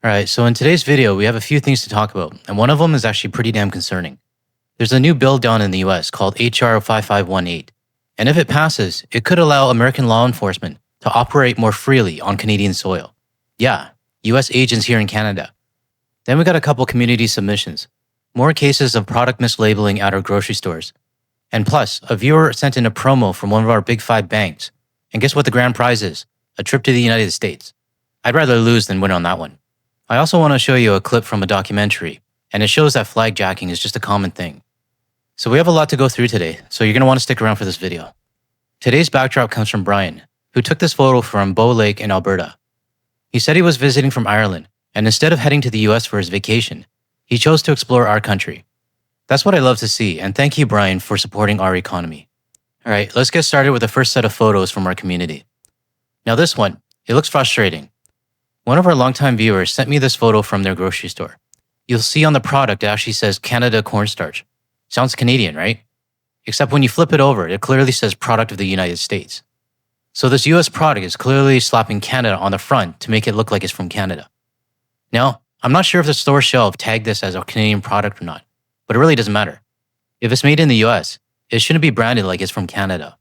Alright, so in today's video, we have a few things to talk about, and one of them is actually pretty damn concerning. There's a new bill down in the US called H.R. 5518, and if it passes, it could allow American law enforcement to operate more freely on Canadian soil. Yeah, US agents here in Canada. Then we got a couple community submissions, more cases of product mislabeling at our grocery stores, and plus, a viewer sent in a promo from one of our big 5 banks, and guess what the grand prize is? A trip to the United States. I'd rather lose than win on that one. I also want to show you a clip from a documentary, and it shows that flagjacking is just a common thing. So we have a lot to go through today, so you're going to want to stick around for this video. Today's backdrop comes from Brian, who took this photo from Bow Lake in Alberta. He said he was visiting from Ireland, and instead of heading to the US for his vacation, he chose to explore our country. That's what I love to see, and thank you, Brian, for supporting our economy. Alright, let's get started with the first set of photos from our community. Now this one, it looks frustrating. One of our longtime viewers sent me this photo from their grocery store. You'll see on the product it actually says Canada cornstarch. Sounds Canadian, right? Except when you flip it over, it clearly says product of the United States. So this US product is clearly slapping Canada on the front to make it look like it's from Canada. Now, I'm not sure if the store shelf tagged this as a Canadian product or not, but it really doesn't matter. If it's made in the US, it shouldn't be branded like it's from Canada.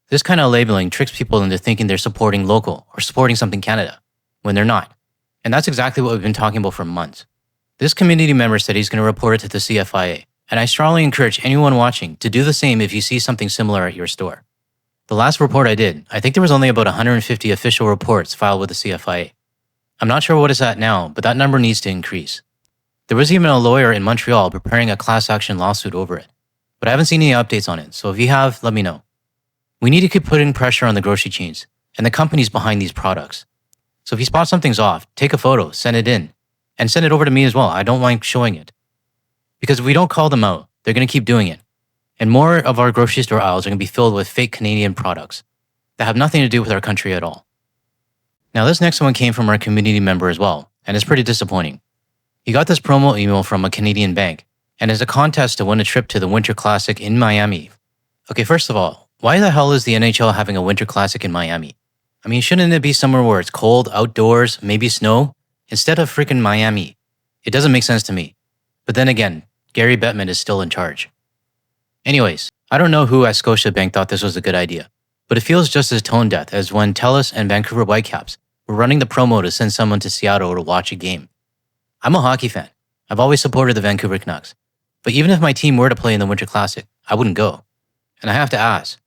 This kind of labeling tricks people into thinking they're supporting local or supporting something Canada, when they're not. And that's exactly what we've been talking about for months. This community member said he's going to report it to the CFIA, and I strongly encourage anyone watching to do the same if you see something similar at your store. The last report I did, I think there was only about 150 official reports filed with the CFIA. I'm not sure what it's at now, but that number needs to increase. There was even a lawyer in Montreal preparing a class action lawsuit over it, but I haven't seen any updates on it, so if you have, let me know. We need to keep putting pressure on the grocery chains and the companies behind these products. So if you spot something's off, take a photo, send it in, and send it over to me as well. I don't mind showing it. Because if we don't call them out, they're going to keep doing it. And more of our grocery store aisles are going to be filled with fake Canadian products that have nothing to do with our country at all. Now this next one came from our community member as well, and it's pretty disappointing. He got this promo email from a Canadian bank, and it's a contest to win a trip to the Winter Classic in Miami. Okay, first of all, why the hell is the NHL having a Winter Classic in Miami? I mean, shouldn't it be somewhere where it's cold, outdoors, maybe snow, instead of freaking Miami? It doesn't make sense to me. But then again, Gary Bettman is still in charge. Anyways, I don't know who at Scotiabank thought this was a good idea, but it feels just as tone deaf as when TELUS and Vancouver Whitecaps were running the promo to send someone to Seattle to watch a game. I'm a hockey fan. I've always supported the Vancouver Canucks. But even if my team were to play in the Winter Classic, I wouldn't go. And I have to ask,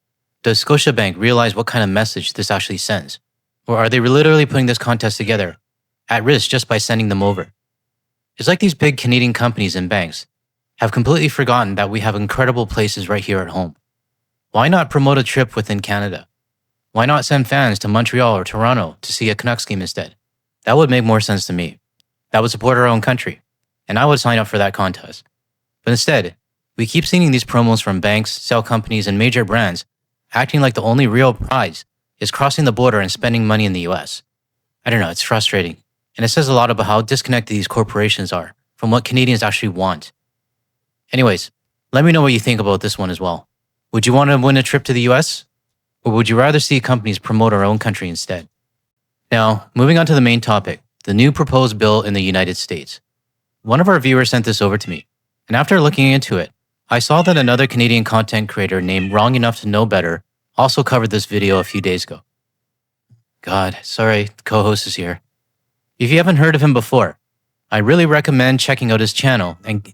does Scotiabank realize what kind of message this actually sends? Or are they literally putting this contest together at risk just by sending them over? It's like these big Canadian companies and banks have completely forgotten that we have incredible places right here at home. Why not promote a trip within Canada? Why not send fans to Montreal or Toronto to see a Canucks game instead? That would make more sense to me. That would support our own country, and I would sign up for that contest. But instead, we keep seeing these promos from banks, cell companies, and major brands acting like the only real prize is crossing the border and spending money in the US. I don't know, it's frustrating. And it says a lot about how disconnected these corporations are from what Canadians actually want. Anyways, let me know what you think about this one as well. Would you want to win a trip to the US? Or would you rather see companies promote our own country instead? Now, moving on to the main topic, the new proposed bill in the United States. One of our viewers sent this over to me, and after looking into it, I saw that another Canadian content creator named Wrong Enough to Know Better also covered this video a few days ago. God, sorry, the co-host is here. If you haven't heard of him before, I really recommend checking out his channel and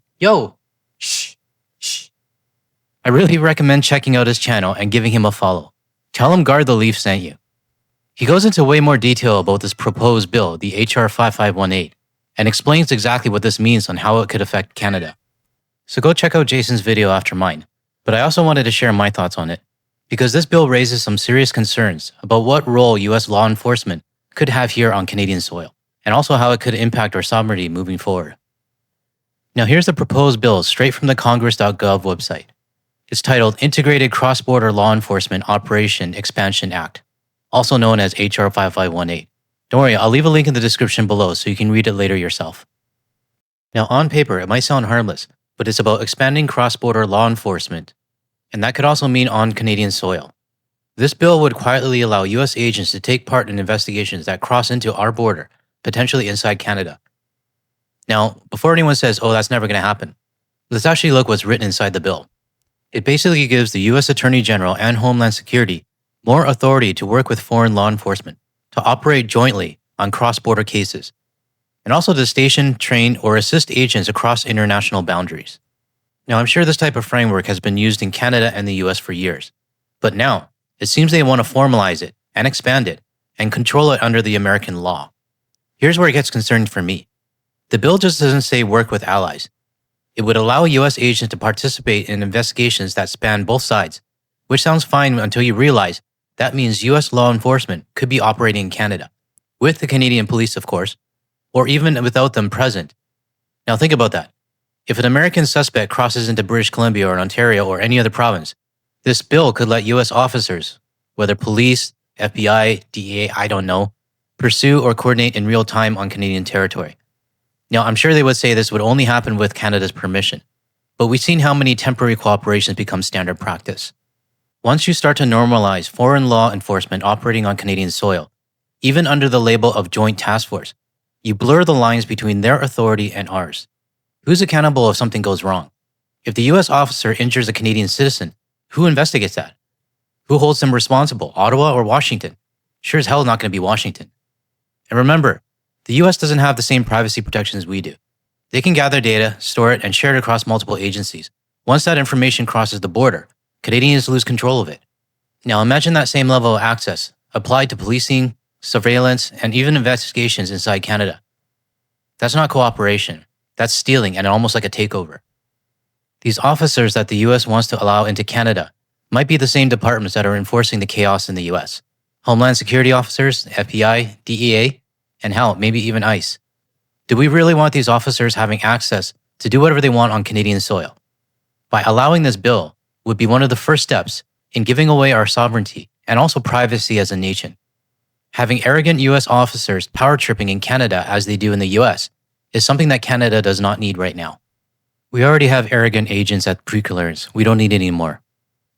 I really recommend checking out his channel and giving him a follow. Tell him Guard the Leaf sent you. He goes into way more detail about this proposed bill, the H.R. 5518, and explains exactly what this means on how it could affect Canada. So go check out Jason's video after mine, but I also wanted to share my thoughts on it, because this bill raises some serious concerns about what role US law enforcement could have here on Canadian soil, and also how it could impact our sovereignty moving forward. Now here's the proposed bill straight from the congress.gov website. It's titled Integrated Cross-Border Law Enforcement Operation Expansion Act, also known as H.R. 5518. Don't worry, I'll leave a link in the description below so you can read it later yourself. Now on paper, it might sound harmless, but it's about expanding cross-border law enforcement, and that could also mean on Canadian soil. This bill would quietly allow US agents to take part in investigations that cross into our border, potentially inside Canada, Now, before anyone says, oh, that's never going to happen, let's actually look what's written inside the bill. It basically gives the US Attorney General and Homeland Security more authority to work with foreign law enforcement to operate jointly on cross-border cases, and also to station, train, or assist agents across international boundaries. Now, I'm sure this type of framework has been used in Canada and the US for years, but now it seems they want to formalize it and expand it and control it under the American law. Here's where it gets concerning for me. The bill just doesn't say work with allies. It would allow US agents to participate in investigations that span both sides, which sounds fine until you realize that means US law enforcement could be operating in Canada, with the Canadian police, of course, or even without them present. Now think about that. If an American suspect crosses into British Columbia or Ontario or any other province, this bill could let US officers, whether police, FBI, DEA, I don't know, pursue or coordinate in real time on Canadian territory. Now, I'm sure they would say this would only happen with Canada's permission, but we've seen how many temporary cooperations become standard practice. Once you start to normalize foreign law enforcement operating on Canadian soil, even under the label of Joint Task Force, you blur the lines between their authority and ours. Who's accountable if something goes wrong? If the US officer injures a Canadian citizen, who investigates that? Who holds them responsible, Ottawa or Washington? Sure as hell not going to be Washington. And remember, the US doesn't have the same privacy protections we do. They can gather data, store it, and share it across multiple agencies. Once that information crosses the border, Canadians lose control of it. Now imagine that same level of access applied to policing, surveillance, and even investigations inside Canada. That's not cooperation. That's stealing and almost like a takeover. These officers that the US wants to allow into Canada might be the same departments that are enforcing the chaos in the US. Homeland Security officers, FBI, DEA, and hell, maybe even ICE. Do we really want these officers having access to do whatever they want on Canadian soil? By allowing this bill would be one of the first steps in giving away our sovereignty and also privacy as a nation. Having arrogant US officers power tripping in Canada as they do in the US is something that Canada does not need right now. We already have arrogant agents at pre-clearance. We don't need any more.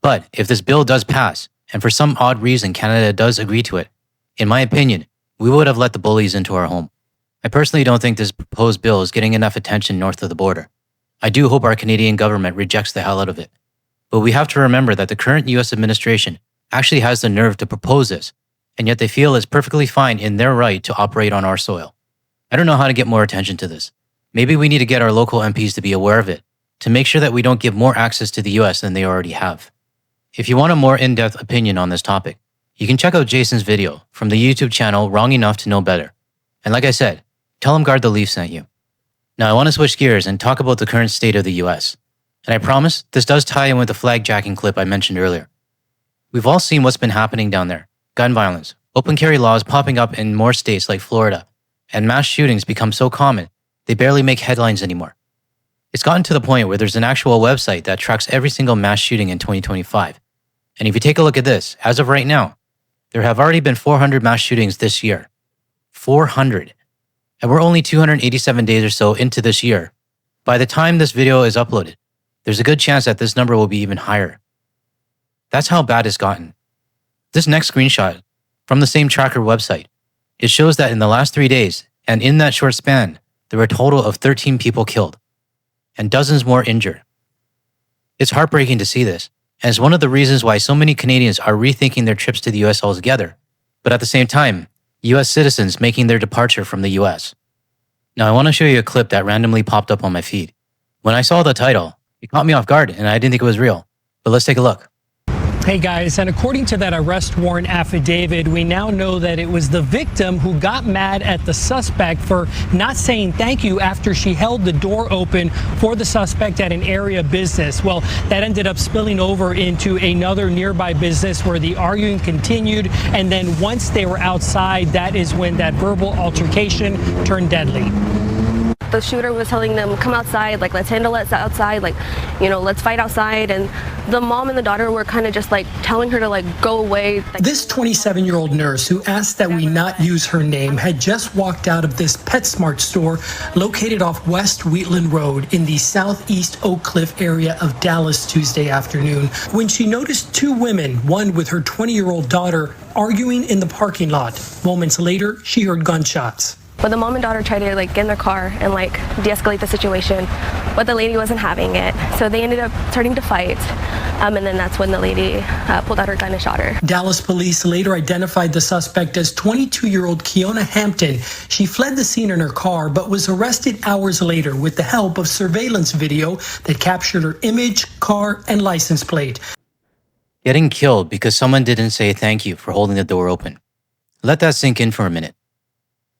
But if this bill does pass, and for some odd reason Canada does agree to it, in my opinion, we would have let the bullies into our home. I personally don't think this proposed bill is getting enough attention north of the border. I do hope our Canadian government rejects the hell out of it. But we have to remember that the current US administration actually has the nerve to propose this, and yet they feel it's perfectly fine in their right to operate on our soil. I don't know how to get more attention to this. Maybe we need to get our local MPs to be aware of it, to make sure that we don't give more access to the US than they already have. If you want a more in-depth opinion on this topic, you can check out Jason's video from the YouTube channel Wrong Enough to Know Better. And like I said, tell him Guard the Leaf sent you. Now I want to switch gears and talk about the current state of the US. And I promise this does tie in with the flagjacking clip I mentioned earlier. We've all seen what's been happening down there. Gun violence, open carry laws popping up in more states like Florida, and mass shootings become so common, they barely make headlines anymore. It's gotten to the point where there's an actual website that tracks every single mass shooting in 2025. And if you take a look at this, as of right now, there have already been 400 mass shootings this year. 400. And we're only 287 days or so into this year. By the time this video is uploaded, there's a good chance that this number will be even higher. That's how bad it's gotten. This next screenshot from the same tracker website, it shows that in the last 3 days, and in that short span, there were a total of 13 people killed, and dozens more injured. It's heartbreaking to see this, and it's one of the reasons why so many Canadians are rethinking their trips to the US altogether, but at the same time, US citizens making their departure from the US. Now I want to show you a clip that randomly popped up on my feed. When I saw the title, it caught me off guard and I didn't think it was real, but let's take a look. Hey guys, and according to that arrest warrant affidavit, we now know that it was the victim who got mad at the suspect for not saying thank you after she held the door open for the suspect at an area business. Well, that ended up spilling over into another nearby business where the arguing continued, and then once they were outside, that is when that verbal altercation turned deadly. The shooter was telling them, come outside, like, let's handle it outside, like, you know, let's fight outside. And the mom and the daughter were kind of just like telling her to like go away. This 27-year-old nurse who asked that we not use her name had just walked out of this PetSmart store located off West Wheatland Road in the southeast Oak Cliff area of Dallas Tuesday afternoon when she noticed two women, one with her 20-year-old daughter, arguing in the parking lot. Moments later, she heard gunshots. But the mom and daughter tried to like get in their car and like de-escalate the situation, but the lady wasn't having it. So they ended up starting to fight. And then that's when the lady pulled out her gun and shot her. Dallas police later identified the suspect as 22-year-old Kiona Hampton. She fled the scene in her car, but was arrested hours later with the help of surveillance video that captured her image, car, and license plate. Getting killed because someone didn't say thank you for holding the door open. Let that sink in for a minute.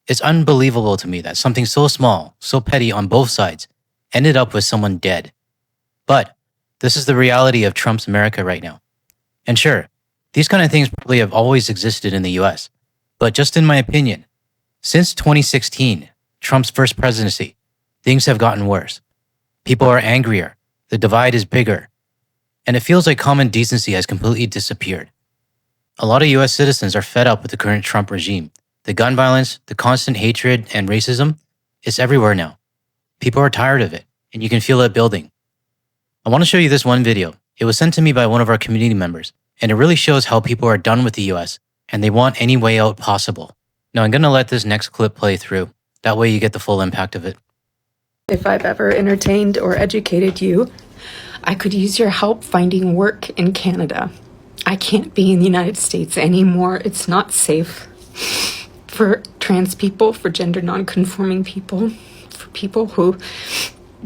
It's unbelievable to me that something so small, so petty on both sides, ended up with someone dead. But this is the reality of Trump's America right now. And sure, these kind of things probably have always existed in the US. But just in my opinion, since 2016, Trump's first presidency, things have gotten worse. People are angrier, the divide is bigger, and it feels like common decency has completely disappeared. A lot of US citizens are fed up with the current Trump regime. The gun violence, the constant hatred, and racism, it's everywhere now. People are tired of it, and you can feel it building. I want to show you this one video. It was sent to me by one of our community members, and it really shows how people are done with the US, and they want any way out possible. Now I'm going to let this next clip play through. That way you get the full impact of it. If I've ever entertained or educated you, I could use your help finding work in Canada. I can't be in the United States anymore. It's not safe for trans people, for gender non-conforming people, for people who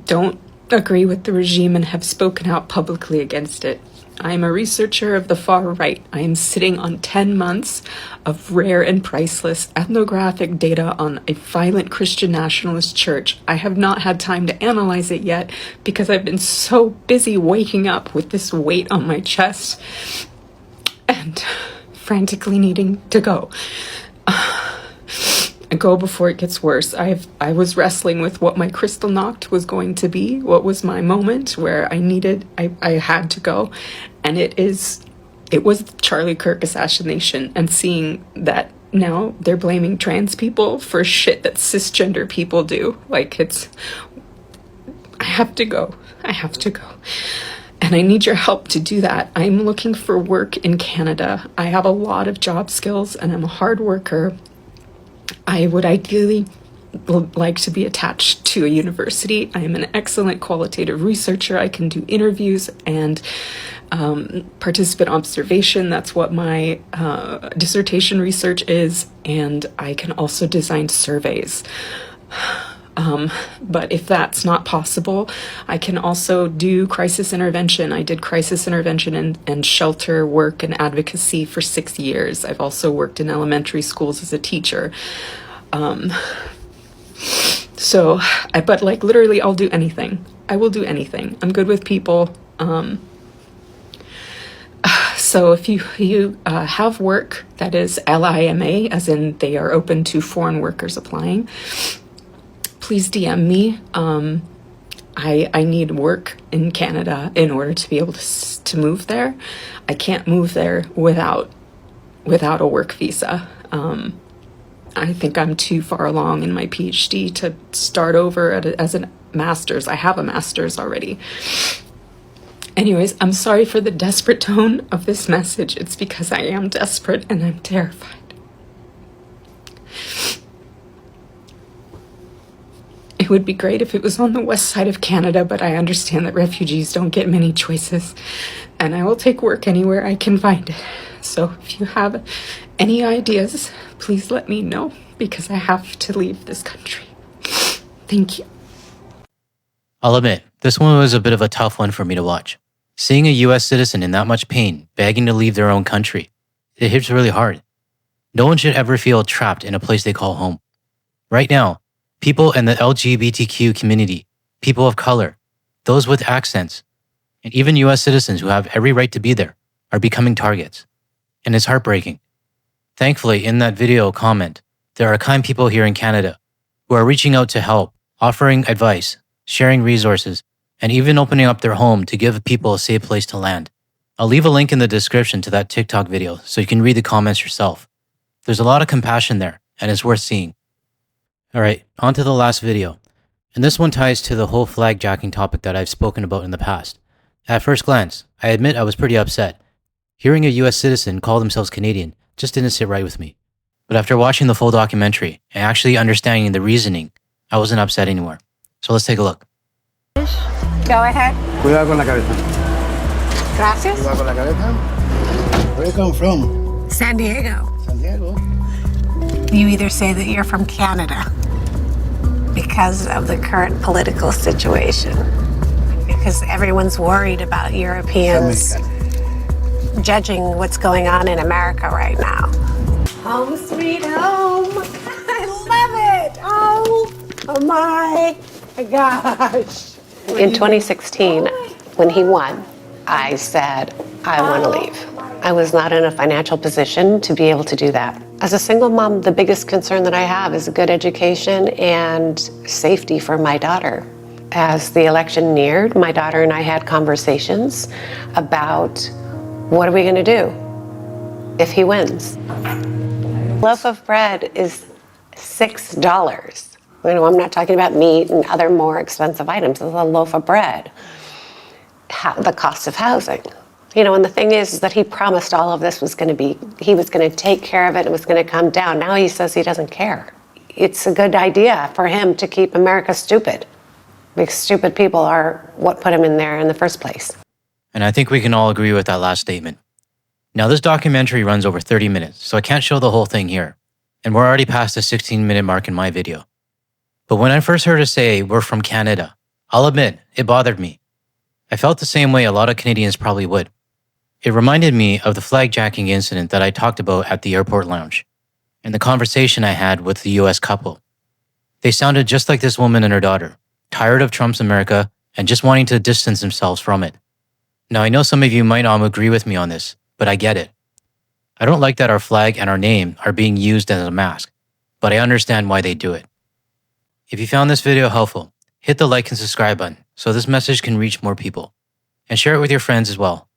don't agree with the regime and have spoken out publicly against it. I am a researcher of the far right. I am sitting on 10 months of rare and priceless ethnographic data on a violent Christian nationalist church. I have not had time to analyze it yet because I've been so busy waking up with this weight on my chest and frantically needing to go. Go before it gets worse. I was wrestling with what my crystal knocked was going to be, what was my moment where I had to go, and it was the Charlie Kirk assassination, and seeing that now they're blaming trans people for shit that cisgender people do. Like, I have to go. And I need your help to do that. I'm looking for work in Canada. I have a lot of job skills and I'm a hard worker. I would ideally like to be attached to a university. I am an excellent qualitative researcher. I can do interviews and participant observation. That's what my dissertation research is. And I can also design surveys. But if that's not possible, I can also do crisis intervention. I did crisis intervention and shelter work and advocacy for 6 years. I've also worked in elementary schools as a teacher. But like literally I'll do anything. I will do anything. I'm good with people. So if you have work that is LIMA, as in they are open to foreign workers applying, please DM me. I need work in Canada in order to be able to move there. I can't move there without a work visa. I think I'm too far along in my PhD to start over as a master's. I have a master's already. Anyways, I'm sorry for the desperate tone of this message. It's because I am desperate and I'm terrified. It would be great if it was on the west side of Canada, but I understand that refugees don't get many choices, and I will take work anywhere I can find it. So if you have any ideas, please let me know, because I have to leave this country. Thank you. I'll admit, this one was a bit of a tough one for me to watch. Seeing a US citizen in that much pain, begging to leave their own country, it hits really hard. No one should ever feel trapped in a place they call home. Right now, people in the LGBTQ community, people of color, those with accents, and even US citizens who have every right to be there are becoming targets. And it's heartbreaking. Thankfully, in that video comment, there are kind people here in Canada who are reaching out to help, offering advice, sharing resources, and even opening up their home to give people a safe place to land. I'll leave a link in the description to that TikTok video so you can read the comments yourself. There's a lot of compassion there, and it's worth seeing. Alright, on to the last video. And this one ties to the whole flagjacking topic that I've spoken about in the past. At first glance, I admit I was pretty upset. Hearing a US citizen call themselves Canadian just didn't sit right with me. But after watching the full documentary and actually understanding the reasoning, I wasn't upset anymore. So let's take a look. Go ahead. Cuidado con la cabeza. Gracias. Cuidado con la cabeza. Where you come from? San Diego. San Diego. You either say that you're from Canada because of the current political situation, because everyone's worried about Europeans judging what's going on in America right now. Home sweet home. I love it. Oh my gosh. In 2016, when he won, I said, I want to leave. I was not in a financial position to be able to do that. As a single mom, the biggest concern that I have is a good education and safety for my daughter. As the election neared, my daughter and I had conversations about what are we going to do if he wins. A loaf of bread is $6. I'm not talking about meat and other more expensive items. It's a loaf of bread. The cost of housing. And the thing is that he promised all of this he was going to take care of it and it was going to come down. Now he says he doesn't care. It's a good idea for him to keep America stupid, because stupid people are what put him in there in the first place. And I think we can all agree with that last statement. Now, this documentary runs over 30 minutes, so I can't show the whole thing here. And we're already past the 16-minute mark in my video. But when I first heard her say, we're from Canada, I'll admit, it bothered me. I felt the same way a lot of Canadians probably would. It reminded me of the flagjacking incident that I talked about at the airport lounge, and the conversation I had with the US couple. They sounded just like this woman and her daughter, tired of Trump's America and just wanting to distance themselves from it. Now, I know some of you might not agree with me on this, but I get it. I don't like that our flag and our name are being used as a mask, but I understand why they do it. If you found this video helpful, hit the like and subscribe button so this message can reach more people, and share it with your friends as well.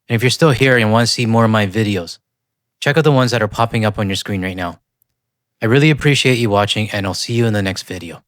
And if you're still here and want to see more of my videos, check out the ones that are popping up on your screen right now. I really appreciate you watching, and I'll see you in the next video.